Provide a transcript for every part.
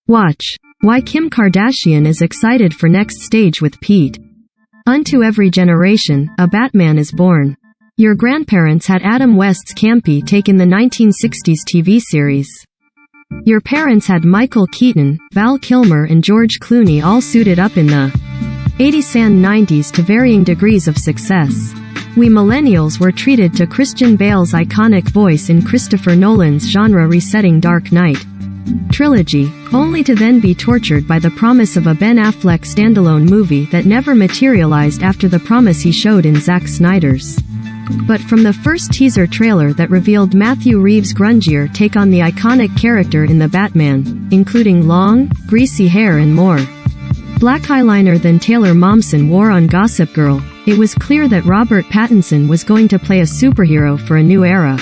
Watch. Why Kim Kardashian is excited for next stage with Pete. Unto every generation, a Batman is born. Your grandparents had Adam West's campy take in the 1960s TV series. Your parents had Michael Keaton, Val Kilmer and George Clooney all suited up in the 80s and 90s to varying degrees of success. We millennials were treated to Christian Bale's iconic voice in Christopher Nolan's genre-resetting Dark Knight trilogy, only to then be tortured by the promise of a Ben Affleck standalone movie that never materialized after the promise he showed in Zack Snyder's. But from the first teaser trailer that revealed Matthew Reeves' grungier take on the iconic character in The Batman, including long, greasy hair and more black eyeliner than Taylor Momsen wore on Gossip Girl, it was clear that Robert Pattinson was going to play a superhero for a new era.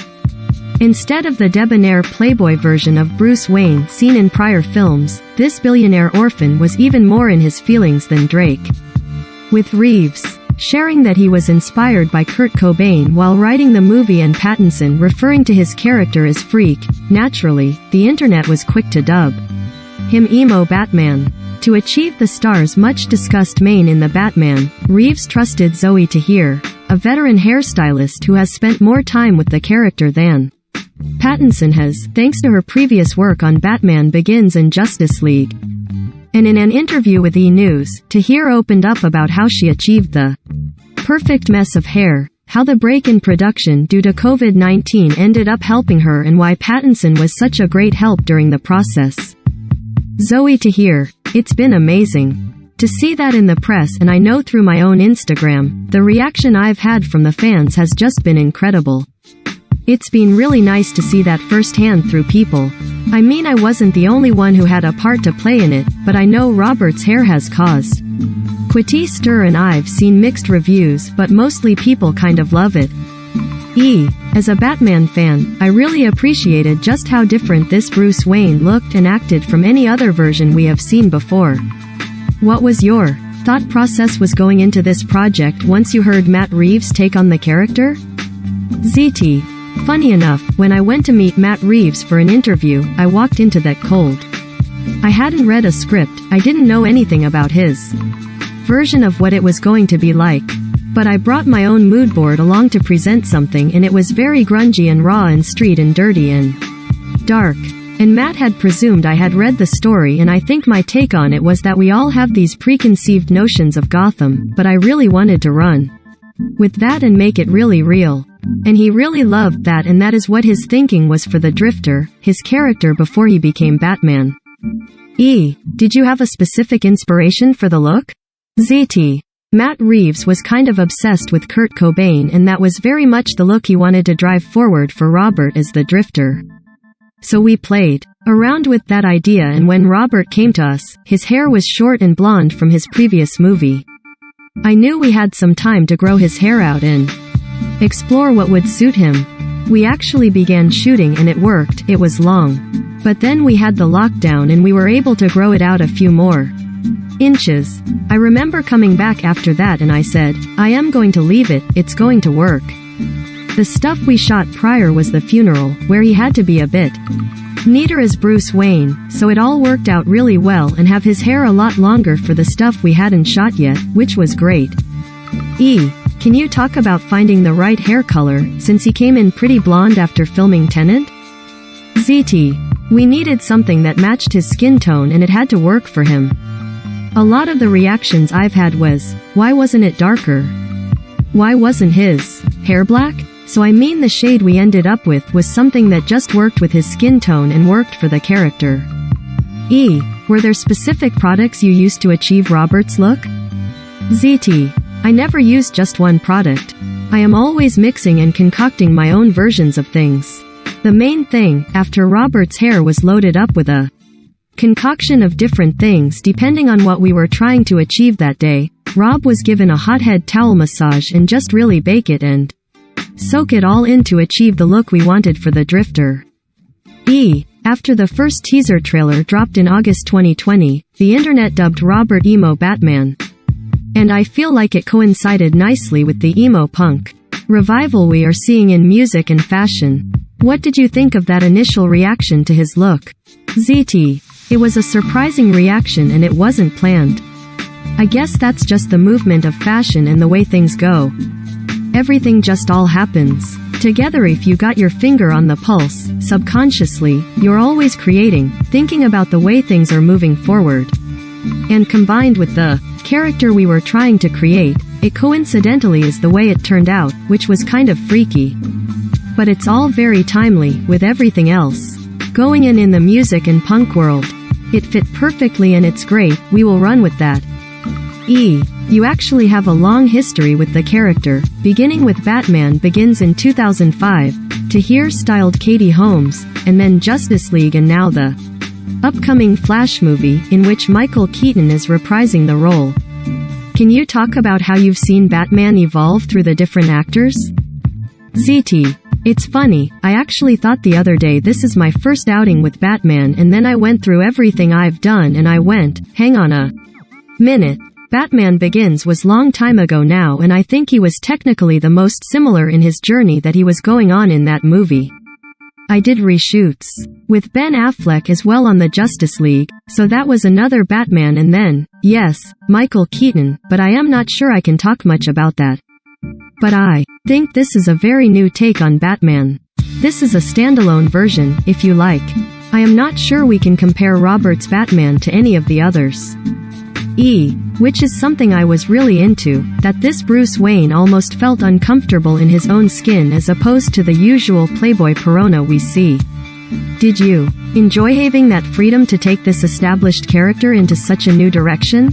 Instead of the debonair playboy version of Bruce Wayne seen in prior films, this billionaire orphan was even more in his feelings than Drake. With Reeves sharing that he was inspired by Kurt Cobain while writing the movie and Pattinson referring to his character as Freak, naturally, the internet was quick to dub him Emo Batman. To achieve the star's much-discussed mane in The Batman, Reeves trusted Zoe Tahir, a veteran hairstylist who has spent more time with the character than Pattinson has, thanks to her previous work on Batman Begins and Justice League. And in an interview with E! News, Tahir opened up about how she achieved the perfect mess of hair, how the break in production due to COVID-19 ended up helping her and why Pattinson was such a great help during the process. Zoe Tahir, it's been amazing to see that in the press, and I know through my own Instagram, the reaction I've had from the fans has just been incredible. It's been really nice to see that firsthand through people. I mean, I wasn't the only one who had a part to play in it, but I know Robert's hair has caused quite stir, and I've seen mixed reviews, but mostly people kind of love it. As a Batman fan, I really appreciated just how different this Bruce Wayne looked and acted from any other version we have seen before. What was your thought process was going into this project once you heard Matt Reeves take on the character? ZT. Funny enough, when I went to meet Matt Reeves for an interview, I walked into that cold. I hadn't read a script, I didn't know anything about his version of what it was going to be like. But I brought my own mood board along to present something, and it was very grungy and raw and street and dirty and dark. And Matt had presumed I had read the story, and I think my take on it was that we all have these preconceived notions of Gotham, but I really wanted to run with that and make it really real. And he really loved that, and that is what his thinking was for the Drifter, his character before he became Batman. Did you have a specific inspiration for the look? ZT. Matt Reeves was kind of obsessed with Kurt Cobain, and that was very much the look he wanted to drive forward for Robert as the Drifter. So we played around with that idea, and when Robert came to us, his hair was short and blonde from his previous movie. I knew we had some time to grow his hair out and explore what would suit him. We actually began shooting and it worked, it was long. But then we had the lockdown and we were able to grow it out a few more inches. I remember coming back after that and I said, I am going to leave it, it's going to work. The stuff we shot prior was the funeral, where he had to be a bit neater as Bruce Wayne, so it all worked out really well, and have his hair a lot longer for the stuff we hadn't shot yet, which was great. Can you talk about finding the right hair color, since he came in pretty blonde after filming Tenet? ZT. We needed something that matched his skin tone and it had to work for him. A lot of the reactions I've had was, why wasn't it darker? Why wasn't his hair black? So I mean, the shade we ended up with was something that just worked with his skin tone and worked for the character. Were there specific products you used to achieve Robert's look? ZT. I never used just one product. I am always mixing and concocting my own versions of things. The main thing, after Robert's hair was loaded up with a concoction of different things depending on what we were trying to achieve that day, Rob was given a hot head towel massage and just really bake it and soak it all in to achieve the look we wanted for the Drifter. After the first teaser trailer dropped in August 2020, the internet dubbed Robert Emo Batman. And I feel like it coincided nicely with the emo punk revival we are seeing in music and fashion. What did you think of that initial reaction to his look? ZT. It was a surprising reaction and it wasn't planned. I guess that's just the movement of fashion and the way things go. Everything just all happens together. If you got your finger on the pulse, subconsciously, you're always creating, thinking about the way things are moving forward. And combined with the character we were trying to create, it coincidentally is the way it turned out, which was kind of freaky. But it's all very timely, with everything else going in the music and punk world. It fit perfectly and it's great, we will run with that. You actually have a long history with the character, beginning with Batman Begins in 2005, to here styled Katie Holmes, and then Justice League and now the upcoming Flash movie, in which Michael Keaton is reprising the role. Can you talk about how you've seen Batman evolve through the different actors? ZT. It's funny, I actually thought the other day this is my first outing with Batman, and then I went through everything I've done and I went, hang on a minute. Batman Begins was long time ago now, and I think he was technically the most similar in his journey that he was going on in that movie. I did reshoots with Ben Affleck as well on the Justice League, so that was another Batman, and then, yes, Michael Keaton, but I am not sure I can talk much about that. But I think this is a very new take on Batman. This is a standalone version, if you like. I am not sure we can compare Robert's Batman to any of the others. Which is something I was really into, that this Bruce Wayne almost felt uncomfortable in his own skin as opposed to the usual playboy persona we see. Did you enjoy having that freedom to take this established character into such a new direction?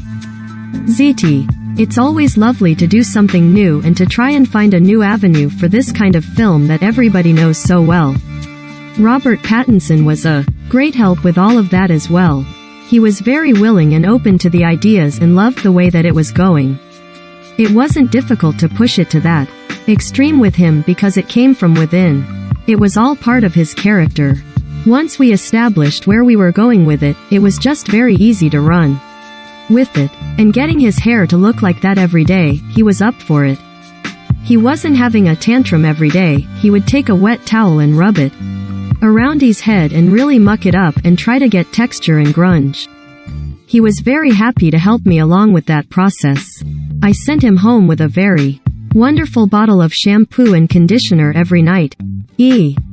ZT. It's always lovely to do something new and to try and find a new avenue for this kind of film that everybody knows so well. Robert Pattinson was a great help with all of that as well. He was very willing and open to the ideas and loved the way that it was going. It wasn't difficult to push it to that extreme with him because it came from within. It was all part of his character. Once we established where we were going with it, it was just very easy to run with it. And getting his hair to look like that every day, he was up for it. He wasn't having a tantrum every day, he would take a wet towel and rub it around his head and really muck it up and try to get texture and grunge. He was very happy to help me along with that process. I sent him home with a very wonderful bottle of shampoo and conditioner every night.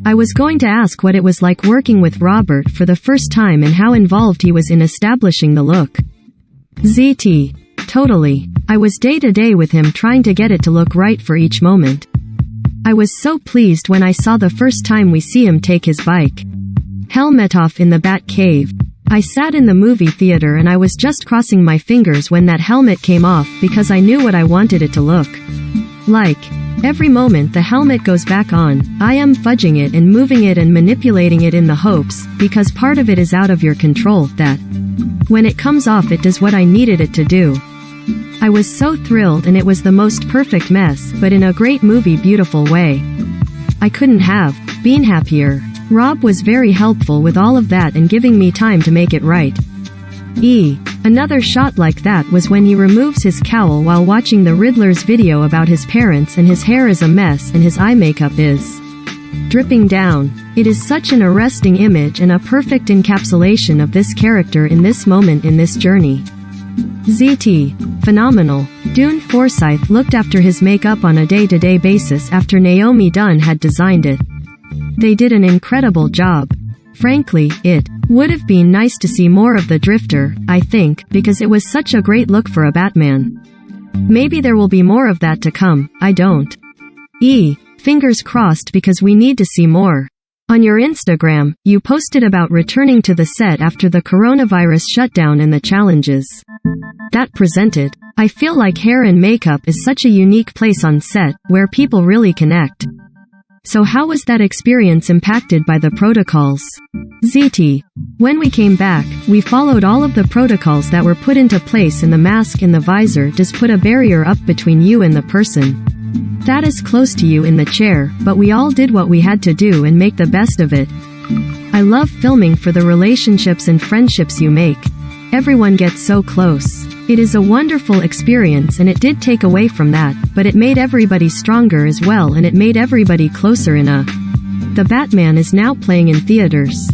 I was going to ask what it was like working with Robert for the first time and how involved he was in establishing the look. ZT. Totally. I was day to day with him trying to get it to look right for each moment. I was so pleased when I saw the first time we see him take his bike helmet off in the Bat Cave. I sat in the movie theater and I was just crossing my fingers when that helmet came off because I knew what I wanted it to look like. Every moment the helmet goes back on, I am fudging it and moving it and manipulating it in the hopes, because part of it is out of your control, that when it comes off it does what I needed it to do. I was so thrilled and it was the most perfect mess, but in a great movie beautiful way. I couldn't have been happier. Rob was very helpful with all of that and giving me time to make it right. Another shot like that was when he removes his cowl while watching the Riddler's video about his parents and his hair is a mess and his eye makeup is dripping down. It is such an arresting image and a perfect encapsulation of this character in this moment in this journey. ZT. Phenomenal. Dune Forsythe looked after his makeup on a day-to-day basis after Naomi Dunn had designed it. They did an incredible job. Frankly, it would have been nice to see more of the Drifter, I think, because it was such a great look for a Batman. Maybe there will be more of that to come, I don't. Fingers crossed because we need to see more. On your Instagram, you posted about returning to the set after the coronavirus shutdown and the challenges that presented. I feel like hair and makeup is such a unique place on set, where people really connect. So how was that experience impacted by the protocols? ZT. When we came back, we followed all of the protocols that were put into place, and the mask and the visor does put a barrier up between you and the person that is close to you in the chair, but we all did what we had to do and make the best of it. I love filming for the relationships and friendships you make. Everyone gets so close. It is a wonderful experience and it did take away from that, but it made everybody stronger as well and it made everybody closer in a... The Batman is now playing in theaters.